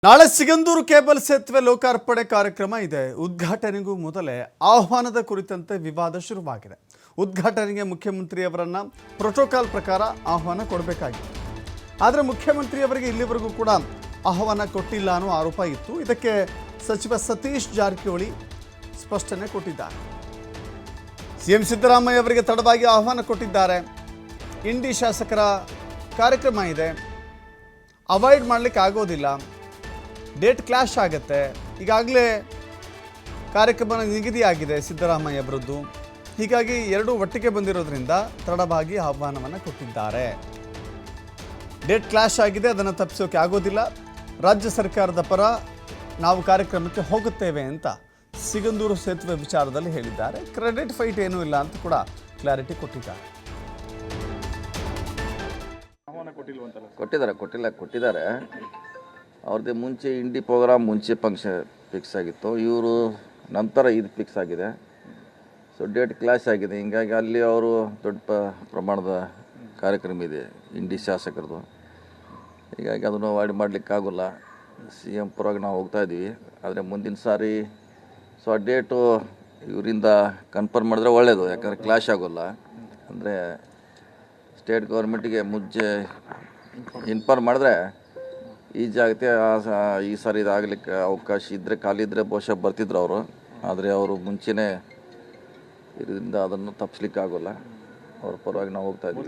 ನಾಳೆ ಸಿಗಂದೂರು ಕೇಬಲ್ ಸೇತುವೆ ಲೋಕಾರ್ಪಣೆ ಕಾರ್ಯಕ್ರಮ ಇದೆ. ಉದ್ಘಾಟನೆಗೂ ಮೊದಲೇ ಆಹ್ವಾನದ ಕುರಿತಂತೆ ವಿವಾದ ಶುರುವಾಗಿದೆ. ಉದ್ಘಾಟನೆಗೆ ಮುಖ್ಯಮಂತ್ರಿಯವರನ್ನ ಪ್ರೋಟೋಕಾಲ್ ಪ್ರಕಾರ ಆಹ್ವಾನ ಕೊಡಬೇಕಾಗಿದೆ. ಆದರೆ ಮುಖ್ಯಮಂತ್ರಿಯವರಿಗೆ ಇಲ್ಲಿವರೆಗೂ ಕೂಡ ಆಹ್ವಾನ ಕೊಟ್ಟಿಲ್ಲ ಅನ್ನೋ ಆರೋಪ ಇತ್ತು. ಇದಕ್ಕೆ ಸಚಿವ ಸತೀಶ್ ಜಾರಕಿಹೊಳಿ ಸ್ಪಷ್ಟನೆ ಕೊಟ್ಟಿದ್ದಾರೆ. ಸಿಎಂ ಸಿದ್ದರಾಮಯ್ಯ ಅವರಿಗೆ ತಡವಾಗಿ ಆಹ್ವಾನ ಕೊಟ್ಟಿದ್ದಾರೆ. ಇಂಡಿ ಶಾಸಕರ ಕಾರ್ಯಕ್ರಮ ಇದೆ, ಅವಾಯ್ಡ್ ಮಾಡಲಿಕ್ಕೆ ಆಗೋದಿಲ್ಲ, ಡೇಟ್ ಕ್ಲಾಶ್ ಆಗುತ್ತೆ. ಈಗಾಗಲೇ ಕಾರ್ಯಕ್ರಮ ನಿಗದಿಯಾಗಿದೆ ಸಿದ್ದರಾಮಯ್ಯ ಅವರದ್ದು. ಹೀಗಾಗಿ ಎರಡೂ ಒಟ್ಟಿಗೆ ಬಂದಿರೋದ್ರಿಂದ ತಡವಾಗಿ ಆಹ್ವಾನವನ್ನು ಕೊಟ್ಟಿದ್ದಾರೆ. ಡೇಟ್ ಕ್ಲಾಶ್ ಆಗಿದೆ, ಅದನ್ನು ತಪ್ಪಿಸೋಕೆ ಆಗೋದಿಲ್ಲ. ರಾಜ್ಯ ಸರ್ಕಾರದ ಪರ ನಾವು ಕಾರ್ಯಕ್ರಮಕ್ಕೆ ಹೋಗುತ್ತೇವೆ ಅಂತ ಸಿಗಂದೂರು ಸೇತುವೆ ವಿಚಾರದಲ್ಲಿ ಹೇಳಿದ್ದಾರೆ. ಕ್ರೆಡಿಟ್ ಫೈಟ್ ಏನೂ ಇಲ್ಲ ಅಂತ ಕೂಡ ಕ್ಲಾರಿಟಿ ಕೊಟ್ಟಿದ್ದಾರೆ. ಕೊಟ್ಟಿದ್ದಾರೆ ಅವ್ರದ್ದೇ ಮುಂಚೆ ಇಂಡಿ ಪ್ರೋಗ್ರಾಮ್ ಮುಂಚೆ ಫಂಕ್ಷನ್ ಫಿಕ್ಸ್ ಆಗಿತ್ತು. ಇವರು ನಂತರ ಇದು ಫಿಕ್ಸ್ ಆಗಿದೆ. ಸೊ ಡೇಟ್ ಕ್ಲಾಶ್ ಆಗಿದೆ. ಹಿಂಗಾಗಿ ಅಲ್ಲಿ ಅವರು ದೊಡ್ಡ ಪ್ರಮಾಣದ ಕಾರ್ಯಕ್ರಮ ಇದೆ ಇಂಡಿ ಶಾಸಕರದು. ಹೀಗಾಗಿ ಅದನ್ನು ಅವಾಯ್ಡ್ ಮಾಡಲಿಕ್ಕಾಗೋಲ್ಲ. ಸಿ ಎಂ ಪರವಾಗಿ ನಾವು ಹೋಗ್ತಾ ಇದ್ದೀವಿ. ಆದರೆ ಮುಂದಿನ ಸಾರಿ ಸೊ ಆ ಡೇಟು ಇವರಿಂದ ಕನ್ಫರ್ಮ್ ಮಾಡಿದ್ರೆ ಒಳ್ಳೆಯದು. ಯಾಕಂದರೆ ಕ್ಲಾಶ್ ಆಗೋಲ್ಲ. ಅಂದರೆ ಸ್ಟೇಟ್ ಗೌರ್ಮೆಂಟಿಗೆ ಮುಂಚೆ ಇನ್ಫಾರ್ಮ್ ಮಾಡಿದ್ರೆ ಈಜಿ ಆಗುತ್ತೆ. ಈ ಸಾರಿ ಇದಾಗಲಿಕ್ಕೆ ಅವಕಾಶ ಇದ್ದರೆ ಖಾಲಿ ಇದ್ದರೆ ಬಹುಶಃ ಬರ್ತಿದ್ರು ಅವರು. ಆದರೆ ಅವರು ಮುಂಚೆನೇ ಇದರಿಂದ ಅದನ್ನು ತಪ್ಪಿಸ್ಲಿಕ್ಕಾಗೋಲ್ಲ. ಅವ್ರ ಪರವಾಗಿ ನಾವು ಹೋಗ್ತಾ ಇದ್ದೀವಿ.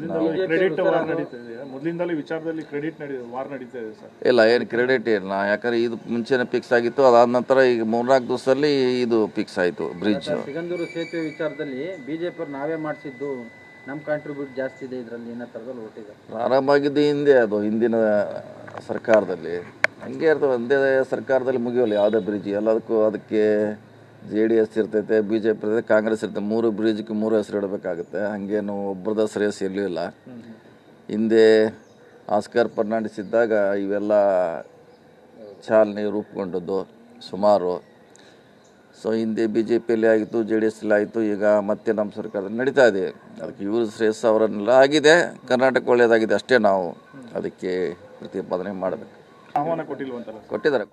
ಇಲ್ಲ, ಏನು ಕ್ರೆಡಿಟ್ ಇಲ್ಲ. ಯಾಕಂದರೆ ಇದು ಮುಂಚೆನೇ ಫಿಕ್ಸ್ ಆಗಿತ್ತು. ಅದಾದ ನಂತರ ಈಗ 3-4 ದಿವಸದಲ್ಲಿ ಇದು ಫಿಕ್ಸ್ ಆಯಿತು ಬ್ರಿಡ್ಜ್. ಸಿಗಂದೂರು ಸೇತುವೆ ವಿಚಾರದಲ್ಲಿ ಬಿಜೆಪಿ ನಾವೇ ಮಾಡಿಸಿದ್ದು, ನಮ್ಮ ಕಾಂಟ್ರಿಬ್ಯೂಟ್ ಜಾಸ್ತಿ ಇದೆ ಇದರಲ್ಲಿ ಏನೋ ಥರದಲ್ಲಿ ಓಟಿದೆ. ಪ್ರಾರಂಭ ಆಗಿದ್ದು ಹಿಂದಿನ ಸರ್ಕಾರದಲ್ಲಿ ಹಂಗೆ ಇರ್ತವೆ. ಒಂದೇ ಸರ್ಕಾರದಲ್ಲಿ ಮುಗಿಯೋಲ್ಲ ಯಾವುದೇ ಬ್ರಿಡ್ಜ್. ಎಲ್ಲದಕ್ಕೂ ಅದಕ್ಕೆ JDS ಇರ್ತೈತೆ, BJP ಇರ್ತೈತೆ, ಕಾಂಗ್ರೆಸ್ ಇರ್ತೈತೆ. 3 ಬ್ರಿಡ್ಜ್ಗೆ 3 ಹೆಸರು ಇಡಬೇಕಾಗುತ್ತೆ. ಹಾಗೇನು ಒಬ್ಬರದ ಹೆಸರು ಇರಲಿಲ್ಲ. ಹಿಂದೆ ಆಸ್ಕರ್ ಫರ್ನಾಂಡಿಸ್ ಇದ್ದಾಗ ಇವೆಲ್ಲ ಚಾಲನೆ ರೂಪುಗೊಂಡದ್ದು ಸುಮಾರು. ಸೊ ಹಿಂದೆ BJPಯಲ್ಲಿ ಆಗಿತ್ತು, JDSಲ್ಲಿ ಆಯಿತು. ಈಗ ಮತ್ತೆ ನಮ್ಮ ಸರ್ಕಾರದಲ್ಲಿ ನಡೀತಾ ಇದೆ. ಅದಕ್ಕೆ ಇವರು ಶ್ರೇಯಸ್ ಅವರನ್ನೆಲ್ಲ ಆಗಿದೆ. ಕರ್ನಾಟಕ ಒಳ್ಳೆಯದಾಗಿದೆ ಅಷ್ಟೇ. ನಾವು ಅದಕ್ಕೆ ಪ್ರತಿಪಾದನೆ ಮಾಡಬೇಕು. ಆಹ್ವಾನ ಕೊಟ್ಟಿಲ್ವಂತಲ್ಲ? ಕೊಟ್ಟಿದ್ದಾರೆ.